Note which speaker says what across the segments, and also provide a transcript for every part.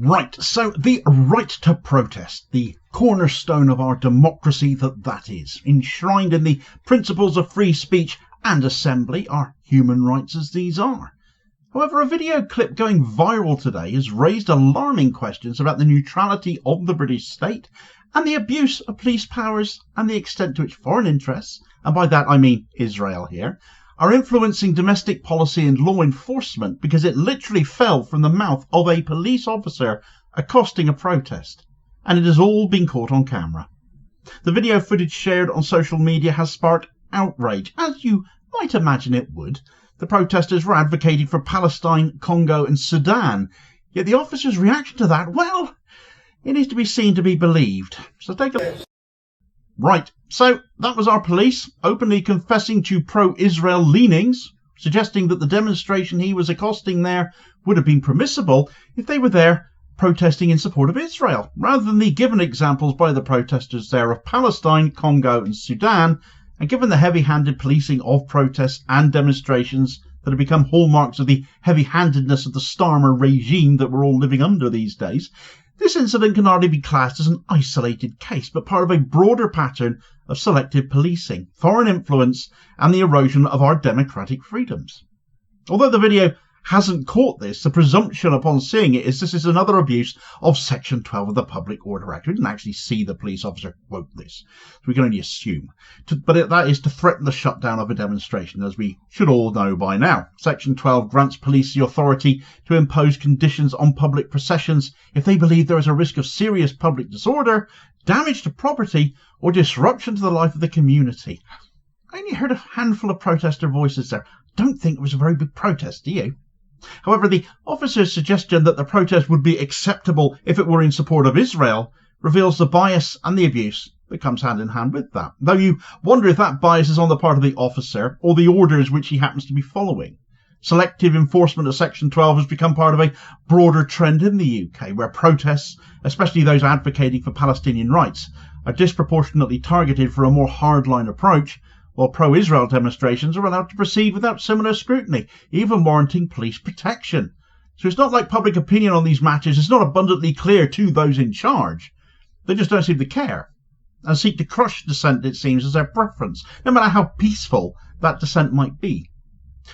Speaker 1: Right, so the right to protest, the cornerstone of our democracy that is, enshrined in the principles of free speech and assembly, are human rights as these are. However, a video clip going viral today has raised alarming questions about the neutrality of the British state and the abuse of police powers and the extent to which foreign interests, and by that I mean Israel here, are influencing domestic policy and law enforcement because it literally fell from the mouth of a police officer accosting a protest, and it has all been caught on camera. The video footage shared on social media has sparked outrage, as you might imagine it would. The protesters were advocating for Palestine, Congo and Sudan, yet the officer's reaction to that, well, it is to be seen to be believed. So take a look. Right, so that was our police openly confessing to pro-Israel leanings, suggesting that the demonstration he was accosting there would have been permissible if they were there protesting in support of Israel, rather than the given examples by the protesters there of Palestine, Congo and Sudan, and given the heavy-handed policing of protests and demonstrations that have become hallmarks of the heavy-handedness of the Starmer regime that we're all living under these days, this incident can hardly be classed as an isolated case, but part of a broader pattern of selective policing, foreign influence, and the erosion of our democratic freedoms. Although the video hasn't caught this, the presumption upon seeing it is this is another abuse of Section 12 of the Public Order Act. We didn't actually see the police officer quote this, so we can only assume. But that is to threaten the shutdown of a demonstration, as we should all know by now. Section 12 grants police the authority to impose conditions on public processions if they believe there is a risk of serious public disorder, damage to property, or disruption to the life of the community. I only heard a handful of protester voices there. Don't think it was a very big protest, do you? However, the officer's suggestion that the protest would be acceptable if it were in support of Israel reveals the bias and the abuse that comes hand in hand with that, though you wonder if that bias is on the part of the officer or the orders which he happens to be following. Selective enforcement of Section 12 has become part of a broader trend in the UK, where protests, especially those advocating for Palestinian rights, are disproportionately targeted for a more hardline approach, while pro-Israel demonstrations are allowed to proceed without similar scrutiny, even warranting police protection. So it's not like public opinion on these matters is not abundantly clear to those in charge. They just don't seem to care, and seek to crush dissent, it seems, as their preference, no matter how peaceful that dissent might be.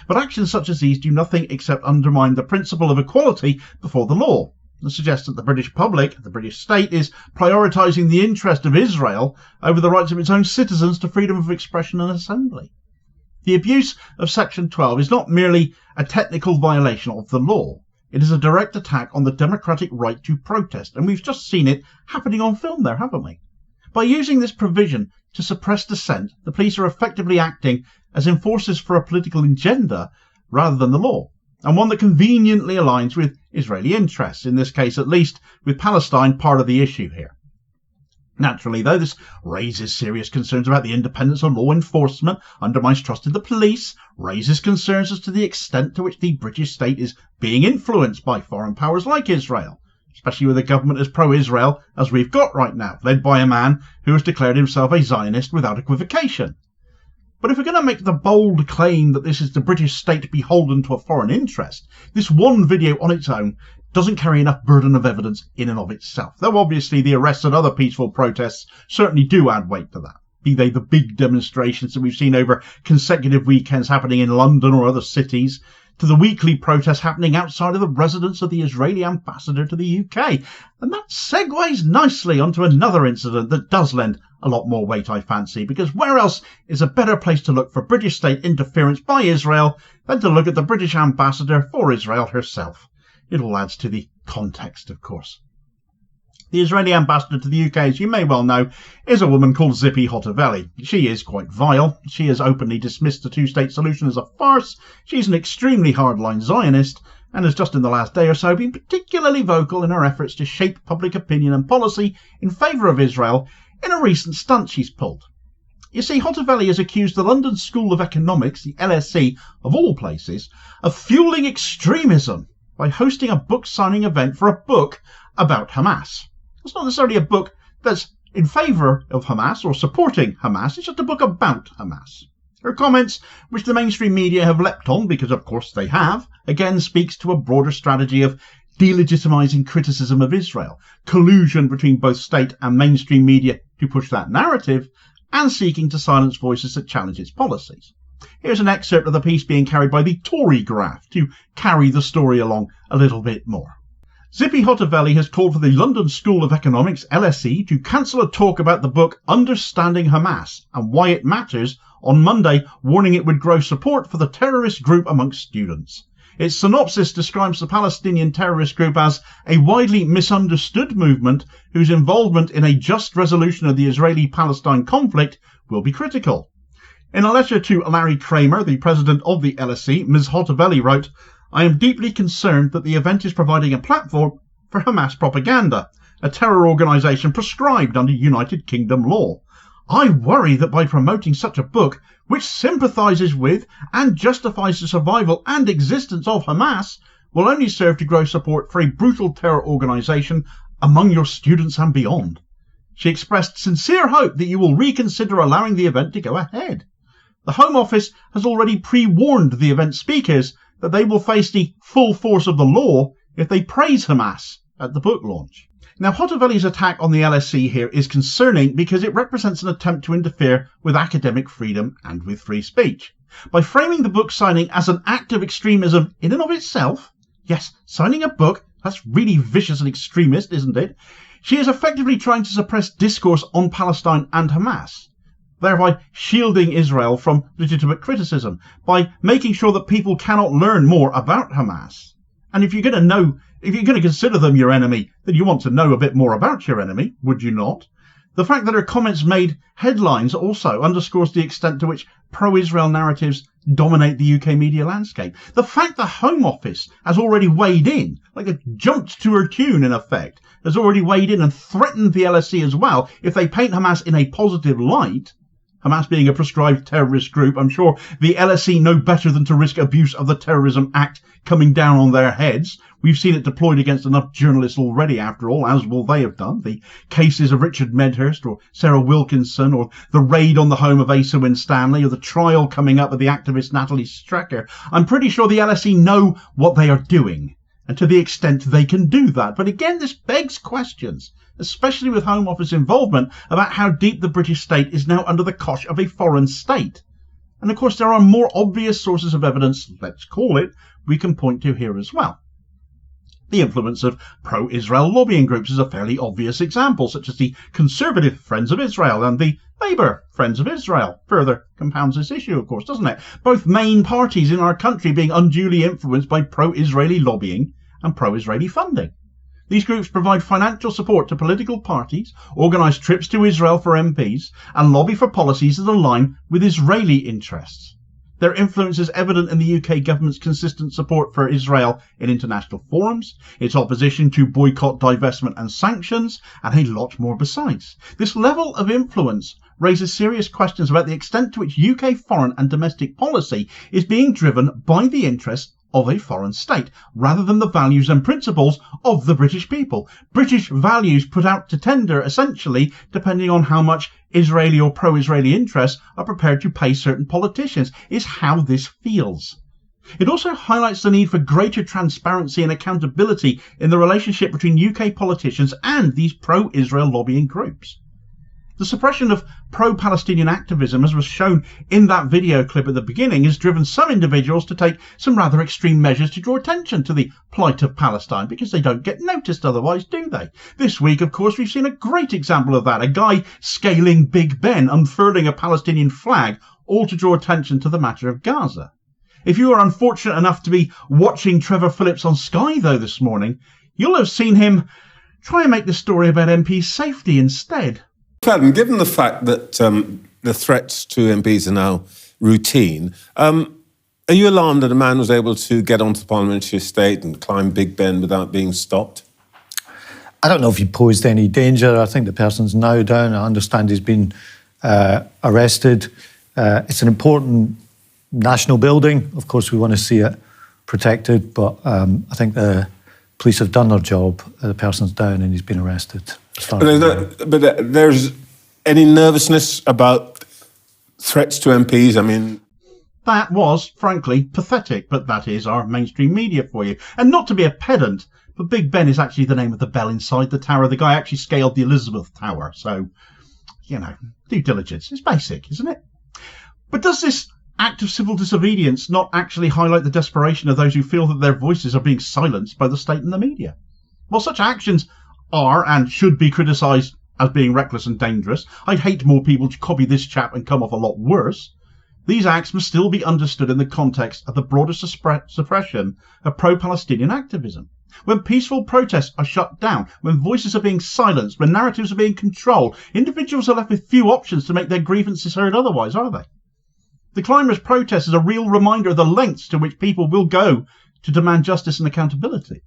Speaker 1: But actions such as these do nothing except undermine the principle of equality before the law, and suggest that the British public, the British state, is prioritising the interest of Israel over the rights of its own citizens to freedom of expression and assembly. The abuse of Section 12 is not merely a technical violation of the law. It is a direct attack on the democratic right to protest, and we've just seen it happening on film there, haven't we? By using this provision to suppress dissent, the police are effectively acting as enforcers for a political agenda rather than the law, and one that conveniently aligns with Israeli interests, in this case at least, with Palestine part of the issue here. Naturally, though, this raises serious concerns about the independence of law enforcement, undermines trust in the police, raises concerns as to the extent to which the British state is being influenced by foreign powers like Israel, especially with a government as pro-Israel as we've got right now, led by a man who has declared himself a Zionist without equivocation. But if we're going to make the bold claim that this is the British state beholden to a foreign interest, this one video on its own doesn't carry enough burden of evidence in and of itself, though obviously the arrests and other peaceful protests certainly do add weight to that, be they the big demonstrations that we've seen over consecutive weekends happening in London or other cities, to the weekly protests happening outside of the residence of the Israeli ambassador to the UK. And that segues nicely onto another incident that does lend a lot more weight, I fancy, because where else is a better place to look for British state interference by Israel than to look at the British ambassador for Israel herself? It all adds to the context, of course. The Israeli ambassador to the UK, as you may well know, is a woman called Zippy Hotovely. She is quite vile. She has openly dismissed the two-state solution as a farce. She's an extremely hardline Zionist, and has just in the last day or so been particularly vocal in her efforts to shape public opinion and policy in favour of Israel in a recent stunt she's pulled. You see, Hotovely has accused the London School of Economics, the LSE of all places, of fueling extremism by hosting a book signing event for a book about Hamas. It's not necessarily a book that's in favour of Hamas or supporting Hamas, it's just a book about Hamas. Her comments, which the mainstream media have leapt on, because of course they have, again speaks to a broader strategy of delegitimizing criticism of Israel, collusion between both state and mainstream media to push that narrative, and seeking to silence voices that challenge its policies. Here's an excerpt of the piece being carried by the Tory graph to carry the story along a little bit more. Zippy Hotovelli has called for the London School of Economics, LSE, to cancel a talk about the book Understanding Hamas and Why It Matters on Monday, warning it would grow support for the terrorist group amongst students. Its synopsis describes the Palestinian terrorist group as a widely misunderstood movement whose involvement in a just resolution of the Israeli-Palestine conflict will be critical. In a letter to Larry Kramer, the president of the LSE, Ms. Hotovelli wrote, "I am deeply concerned that the event is providing a platform for Hamas propaganda, a terror organisation prescribed under United Kingdom law. I worry that by promoting such a book, which sympathises with and justifies the survival and existence of Hamas, will only serve to grow support for a brutal terror organisation among your students and beyond." She expressed sincere hope that you will reconsider allowing the event to go ahead. The Home Office has already pre-warned the event speakers that they will face the full force of the law if they praise Hamas at the book launch. Now, Hotovelli's attack on the LSE here is concerning because it represents an attempt to interfere with academic freedom and with free speech. By framing the book signing as an act of extremism in and of itself, yes, signing a book, that's really vicious and extremist, isn't it? She is effectively trying to suppress discourse on Palestine and Hamas, thereby shielding Israel from legitimate criticism, by making sure that people cannot learn more about Hamas. And if you're going to consider them your enemy, then you want to know a bit more about your enemy, would you not? The fact that her comments made headlines also underscores the extent to which pro-Israel narratives dominate the UK media landscape. The fact the Home Office has already weighed in, like they've jumped to her tune in effect, has already weighed in and threatened the LSE as well if they paint Hamas in a positive light, Hamas being a prescribed terrorist group, I'm sure the LSE know better than to risk abuse of the Terrorism Act coming down on their heads. We've seen it deployed against enough journalists already, after all, as will they have done. The cases of Richard Medhurst or Sarah Wilkinson, or the raid on the home of Asa Winstanley, or the trial coming up of the activist Natalie Strecker. I'm pretty sure the LSE know what they are doing, and to the extent they can do that. But again, this begs questions, especially with Home Office involvement, about how deep the British state is now under the cosh of a foreign state. And of course there are more obvious sources of evidence, let's call it, we can point to here as well. The influence of pro-Israel lobbying groups is a fairly obvious example, such as the Conservative Friends of Israel and the Labour Friends of Israel. Further compounds this issue, of course, doesn't it? Both main parties in our country being unduly influenced by pro-Israeli lobbying and pro-Israeli funding. These groups provide financial support to political parties, organise trips to Israel for MPs, and lobby for policies that align with Israeli interests. Their influence is evident in the UK government's consistent support for Israel in international forums, its opposition to boycott, divestment and sanctions, and a lot more besides. This level of influence raises serious questions about the extent to which UK foreign and domestic policy is being driven by the interests of a foreign state, rather than the values and principles of the British people. British values put out to tender, essentially, depending on how much Israeli or pro-Israeli interests are prepared to pay certain politicians, is how this feels. It also highlights the need for greater transparency and accountability in the relationship between UK politicians and these pro-Israel lobbying groups. The suppression of pro-Palestinian activism, as was shown in that video clip at the beginning, has driven some individuals to take some rather extreme measures to draw attention to the plight of Palestine, because they don't get noticed otherwise, do they? This week, of course, we've seen a great example of that. A guy scaling Big Ben, unfurling a Palestinian flag, all to draw attention to the matter of Gaza. If you were unfortunate enough to be watching Trevor Phillips on Sky, though, this morning, you'll have seen him try and make the story about MPs' safety instead.
Speaker 2: Adam, given the fact that the threats to MPs are now routine, are you alarmed that a man was able to get onto the parliamentary estate and climb Big Ben without being stopped?
Speaker 3: I don't know if he posed any danger. I think the person's now down. I understand he's been arrested. It's an important national building. Of course, we want to see it protected, but I think the police have done their job. The person's down and he's been arrested.
Speaker 2: But there's any nervousness about threats to MPs? I mean,
Speaker 1: that was, frankly, pathetic, but that is our mainstream media for you. And not to be a pedant, But Big Ben is actually the name of the bell inside the tower. The guy actually scaled the Elizabeth Tower. So, you know, due diligence. It's basic, isn't it? But does this act of civil disobedience not actually highlight the desperation of those who feel that their voices are being silenced by the state and the media? While such actions are and should be criticised as being reckless and dangerous, I'd hate more people to copy this chap and come off a lot worse. These acts must still be understood in the context of the broader suppression of pro-Palestinian activism. When peaceful protests are shut down, when voices are being silenced, when narratives are being controlled, individuals are left with few options to make their grievances heard otherwise, are they? The climbers' protest is a real reminder of the lengths to which people will go to demand justice and accountability.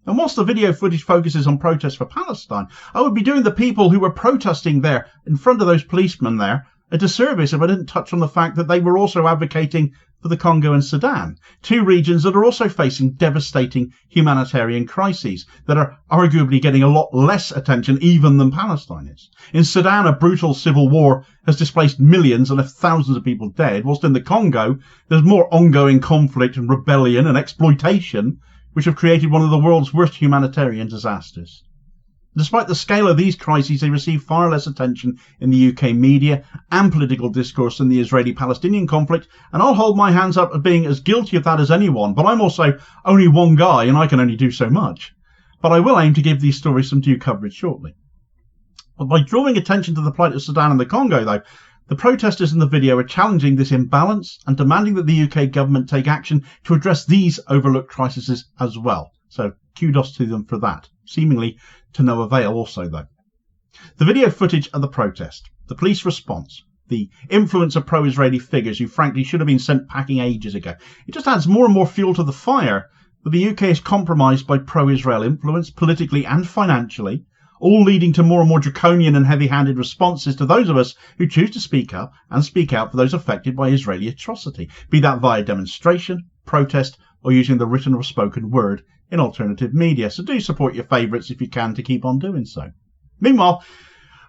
Speaker 1: And whilst the video footage focuses on protests for Palestine, I would be doing the people who were protesting there in front of those policemen there a disservice if I didn't touch on the fact that they were also advocating for the Congo and Sudan, two regions that are also facing devastating humanitarian crises that are arguably getting a lot less attention even than Palestine is. In Sudan, a brutal civil war has displaced millions and left thousands of people dead, whilst in the Congo, there's more ongoing conflict and rebellion and exploitation, which have created one of the world's worst humanitarian disasters. Despite the scale of these crises, they receive far less attention in the UK media and political discourse than the Israeli-Palestinian conflict, and I'll hold my hands up as being as guilty of that as anyone, but I'm also only one guy and I can only do so much. But I will aim to give these stories some due coverage shortly. But by drawing attention to the plight of Sudan and the Congo, though, the protesters in the video are challenging this imbalance and demanding that the UK government take action to address these overlooked crises as well. So kudos to them for that. Seemingly to no avail also, though. The video footage of the protest, the police response, the influence of pro-Israeli figures who frankly should have been sent packing ages ago, it just adds more and more fuel to the fire that the UK is compromised by pro-Israel influence politically and financially, all leading to more and more draconian and heavy-handed responses to those of us who choose to speak up and speak out for those affected by Israeli atrocity, be that via demonstration, protest, or using the written or spoken word in alternative media. So do support your favourites if you can to keep on doing so. Meanwhile,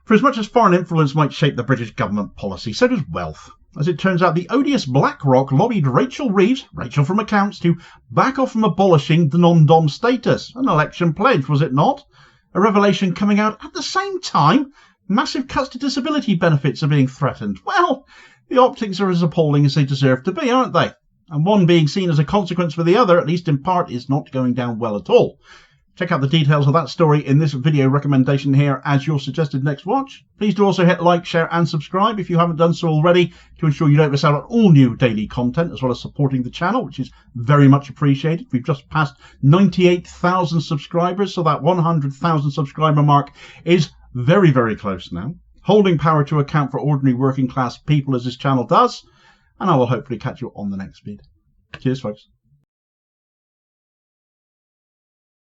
Speaker 1: for as much as foreign influence might shape the British government policy, so does wealth. As it turns out, the odious BlackRock lobbied Rachel Reeves, Rachel from Accounts, to back off from abolishing the non-dom status. An election pledge, was it not? A revelation coming out at the same time massive cuts to disability benefits are being threatened. Well, the optics are as appalling as they deserve to be, aren't they? And one being seen as a consequence for the other, at least in part, is not going down well at all. Check out the details of that story in this video recommendation here as your suggested next watch. Please do also hit like, share and subscribe if you haven't done so already to ensure you don't miss out on all new daily content, as well as supporting the channel, which is very much appreciated. We've just passed 98,000 subscribers, so that 100,000 subscriber mark is very, very close now. Holding power to account for ordinary working class people as this channel does. And I will hopefully catch you on the next vid. Cheers, folks.